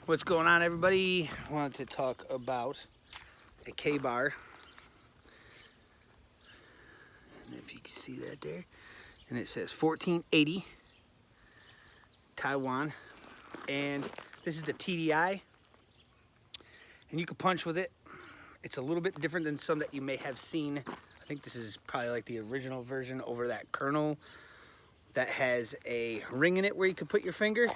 What's going on, everybody? I wanted to talk about a K-Bar. And if you can see that there. And it says 1480 Taiwan. And this is the TDI. And you can punch with it. It's a little bit different than some that you may have seen. I think this is probably like the original version over that kernel that has a ring in it where you can put your finger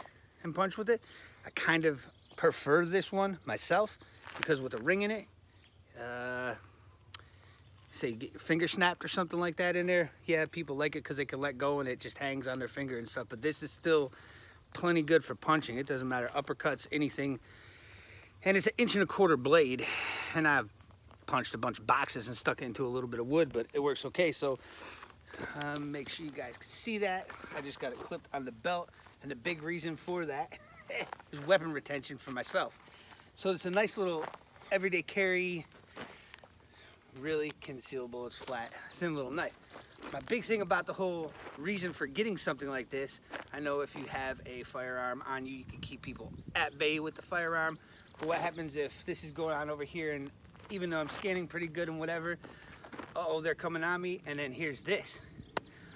and punch with it. I kind of prefer this one myself because with a ring in it, say you get your finger snapped or something like that in there, yeah, people like it because they can let go and it just hangs on their finger and stuff. But this is still plenty good for punching. It doesn't matter, uppercuts, anything. And it's an 1.25 inch blade, and I've punched a bunch of boxes and stuck it into a little bit of wood, but it works okay. So make sure you guys can see that. I just got it clipped on the belt, and the big reason for that is weapon retention for myself. So it's a nice little everyday carry, really concealable. It's flat. It's in a little knife. My big thing about the whole reason for getting something like this, I know if you have a firearm on you, you can keep people at bay with the firearm. But what happens if this is going on over here, and even though I'm scanning pretty good and whatever, uh-oh, they're coming on me, and then here's this.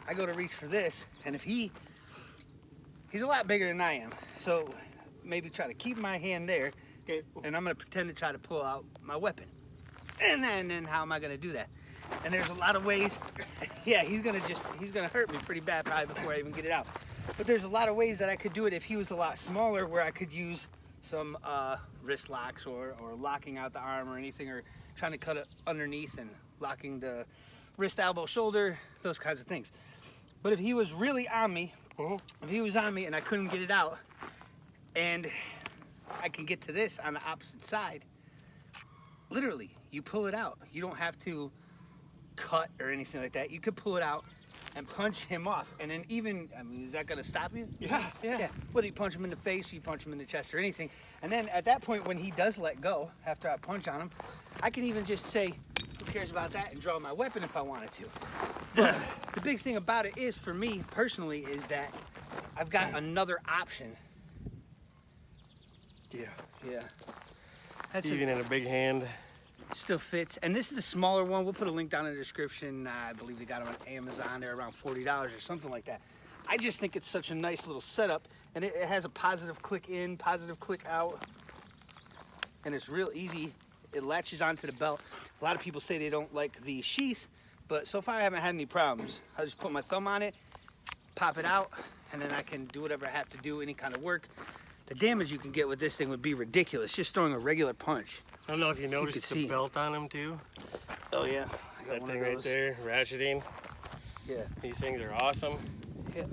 I go to reach for this, and if he's a lot bigger than I am, so maybe try to keep my hand there, and I'm gonna pretend to try to pull out my weapon. And then how am I gonna do that? And there's a lot of ways. Yeah, he's gonna hurt me pretty bad probably before I even get it out. But there's a lot of ways that I could do it if he was a lot smaller, where I could use some wrist locks or locking out the arm or anything, or trying to cut it underneath and locking the wrist, elbow, shoulder, those kinds of things. But if he was really on me, if he was on me and I couldn't get it out, and I can get to this on the opposite side, literally, you pull it out. You don't have to cut or anything like that. You could pull it out and punch him off. And then even, I mean, is that gonna stop you? Yeah. Whether you punch him in the face, you punch him in the chest or anything. And then at that point, when he does let go, after I punch on him, I can even just say, who cares about that, and draw my weapon if I wanted to. But the big thing about it is, for me personally, is that I've got another option. Yeah. That's even in a big hand. Still fits. And this is the smaller one. We'll put a link down in the description. I believe we got them on Amazon. They're around $40 or something like that. I just think it's such a nice little setup, and it has a positive click in, positive click out, and it's real easy. It latches onto the belt. A lot of people say they don't like the sheath, but so far I haven't had any problems. I just put my thumb on it, pop it out, and then I can do whatever I have to do, any kind of work. The damage you can get with this thing would be ridiculous, just throwing a regular punch. I don't know if you noticed the belt on him too. Oh yeah, I got that one thing of right those. there, ratcheting. Yeah, these things are awesome. Yeah,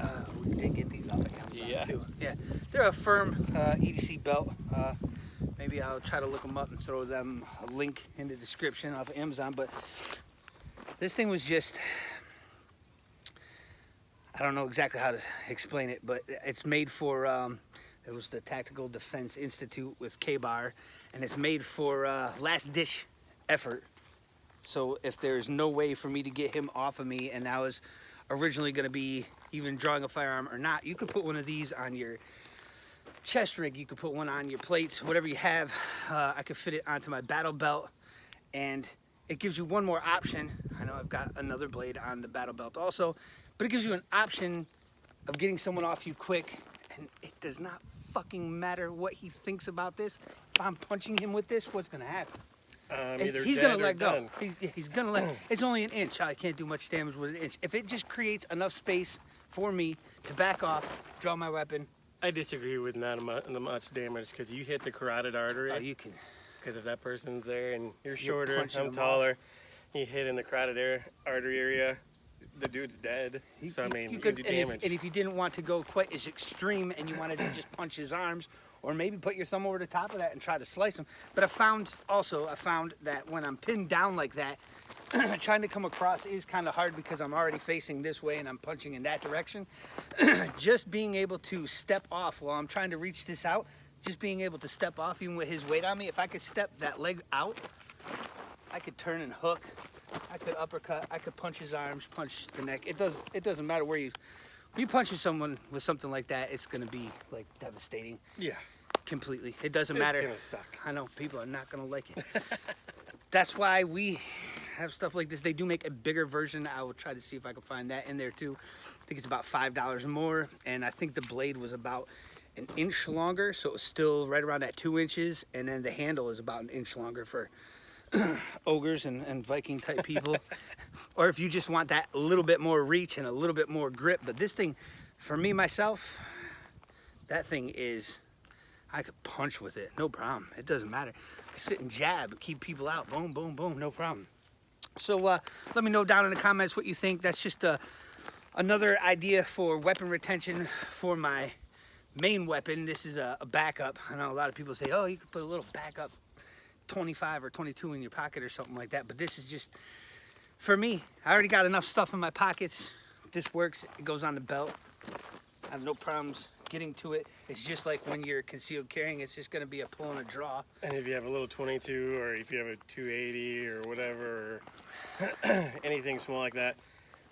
we did get these off of Amazon too. Yeah, they're a firm EDC belt. Maybe I'll try to look them up and throw them a link in the description off of Amazon. But this thing was just, I don't know exactly how to explain it, but it's made for, it was the Tactical Defense Institute with K-Bar, and it's made for last ditch effort. So if there's no way for me to get him off of me, and I was originally going to be even drawing a firearm or not, you could put one of these on your chest rig, you could put one on your plates, whatever you have. I could fit it onto my battle belt, and it gives you one more option. I know I've got another blade on the battle belt also, but it gives you an option of getting someone off you quick, and it does not fucking matter what he thinks about this. If I'm punching him with this, what's gonna happen? He's gonna let go. He's gonna let. It's only an inch. I can't do much damage with an inch. If it just creates enough space for me to back off, draw my weapon. I disagree with not much damage, because you hit the carotid artery. Oh, you can. Because if that person's there and you're shorter, I'm taller, you hit in the carotid artery area, the dude's dead. So I mean, you could do damage. And if you didn't want to go quite as extreme and you wanted to just punch his arms, or maybe put your thumb over the top of that and try to slice him. But I found that when I'm pinned down like that, trying to come across is kind of hard because I'm already facing this way and I'm punching in that direction. Just being able to step off while I'm trying to reach this out, just being able to step off even with his weight on me, if I could step that leg out, I could turn and hook, I could uppercut, I could punch his arms, punch the neck. It doesn't matter where you punching someone with something like that, it's gonna be like devastating. Yeah. completely. It doesn't It's matter. gonna suck. I know people are not gonna like it. That's why we have stuff like this. They do make a bigger version. I will try to see if I can find that in there too. I think it's about $5 more, and I think the blade was about an inch longer, so it was still right around that 2 inches, and then the handle is about an inch longer for ogres and Viking type people. Or if you just want that a little bit more reach and a little bit more grip. But this thing, for me myself, that thing is, I could punch with it, no problem. It doesn't matter. I can sit and jab, keep people out, boom, boom, boom, no problem. So let me know down in the comments what you think. That's just another idea for weapon retention for my main weapon. This is a backup. I know a lot of people say, oh, you could put a little backup 25 or 22 in your pocket or something like that. But this is just, for me, I already got enough stuff in my pockets. This works, it goes on the belt. I have no problems getting to it. It's just like when you're concealed carrying, it's just gonna be a pull and a draw. And if you have a little 22, or if you have a 280 or whatever, or anything small like that,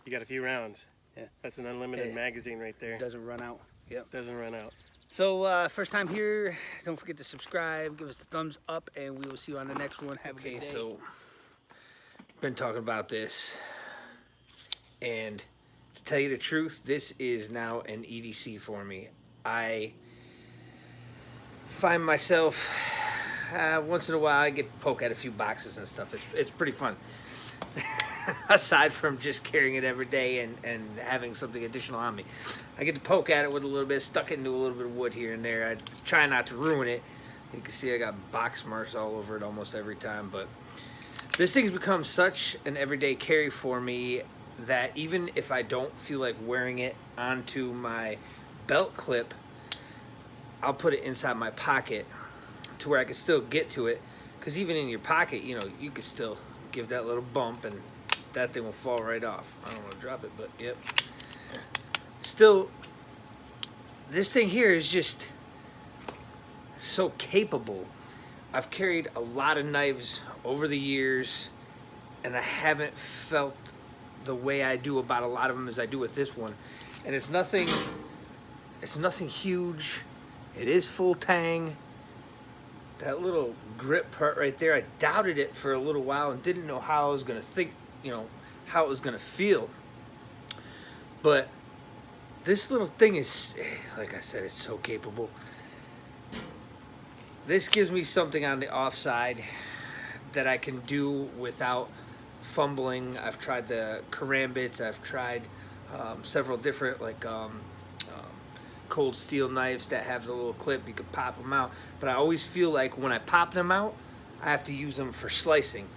you got a few rounds. Yeah. That's an unlimited magazine right there. It doesn't run out. Yep. Doesn't run out. So first time here, don't forget to subscribe, give us the thumbs up, and we will see you on the next one. Have a good day. So been talking about this, and to tell you the truth, this is now an EDC for me. I find myself once in a while I get to poke at a few boxes and stuff. It's pretty fun. Aside from just carrying it every day and having something additional on me, I get to poke at it with a little bit, stuck it into a little bit of wood here and there. I try not to ruin it. You can see I got box marks all over it almost every time, but this thing's become such an everyday carry for me that even if I don't feel like wearing it onto my belt clip, I'll put it inside my pocket to where I can still get to it, because even in your pocket, you know, you can still give that little bump and that thing will fall right off. I don't want to drop it, but yep. Still, this thing here is just so capable. I've carried a lot of knives over the years, and I haven't felt the way I do about a lot of them as I do with this one. And it's nothing huge. It is full tang. That little grip part right there, I doubted it for a little while and didn't know how I was gonna think, you know, how it was gonna feel. But this little thing is, like I said, it's so capable. This gives me something on the offside that I can do without fumbling. I've tried the karambits. I've tried several different cold steel knives that have the little clip. You can pop them out. But I always feel like when I pop them out, I have to use them for slicing.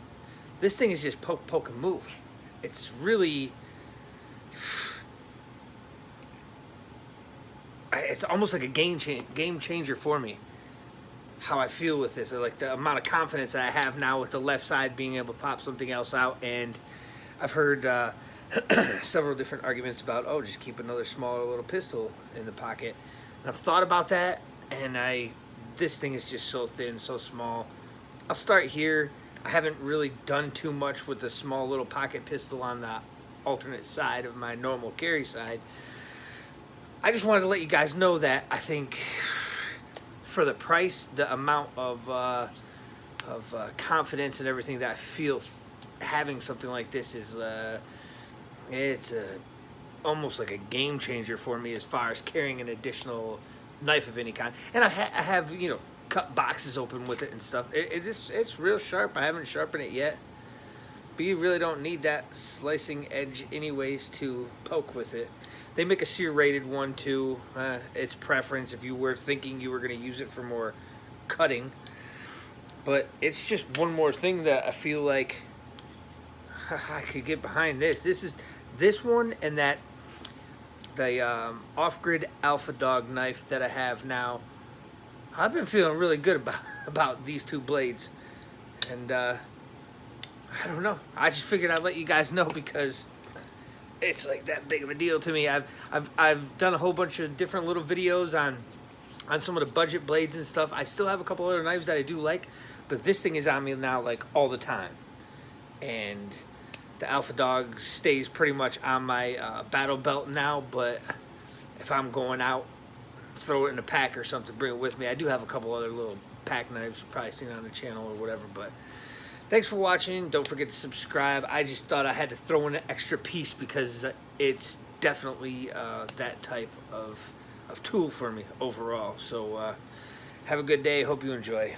This thing is just poke, poke, and move. It's really... It's almost like a game changer for me. How I feel with this, like the amount of confidence that I have now with the left side being able to pop something else out. And I've heard several different arguments about, oh, just keep another smaller little pistol in the pocket. And I've thought about that, and this thing is just so thin, so small. I'll start here. I haven't really done too much with the small little pocket pistol on the alternate side of my normal carry side. I just wanted to let you guys know that I think for the price, the amount of confidence and everything that I feel having something like this is, it's almost like a game changer for me as far as carrying an additional knife of any kind. And I have, you know, cut boxes open with it and stuff. It's real sharp. I haven't sharpened it yet, but you really don't need that slicing edge anyways to poke with it. They make a sear-rated one too. It's preference if you were thinking you were going to use it for more cutting. But it's just one more thing that I feel like I could get behind this. This one and the off-grid Alpha Dog knife that I have now. I've been feeling really good about these two blades. And I don't know. I just figured I'd let you guys know because it's like that big of a deal to me. I've done a whole bunch of different little videos on some of the budget blades and stuff. I still have a couple other knives that I do like, but this thing is on me now like all the time. And the Alpha Dog stays pretty much on my battle belt now, but if I'm going out throw it in a pack or something, bring it with me. I do have a couple other little pack knives you've probably seen on the channel or whatever, but thanks for watching. Don't forget to subscribe. I just thought I had to throw in an extra piece because it's definitely that type of tool for me overall. So have a good day. Hope you enjoy.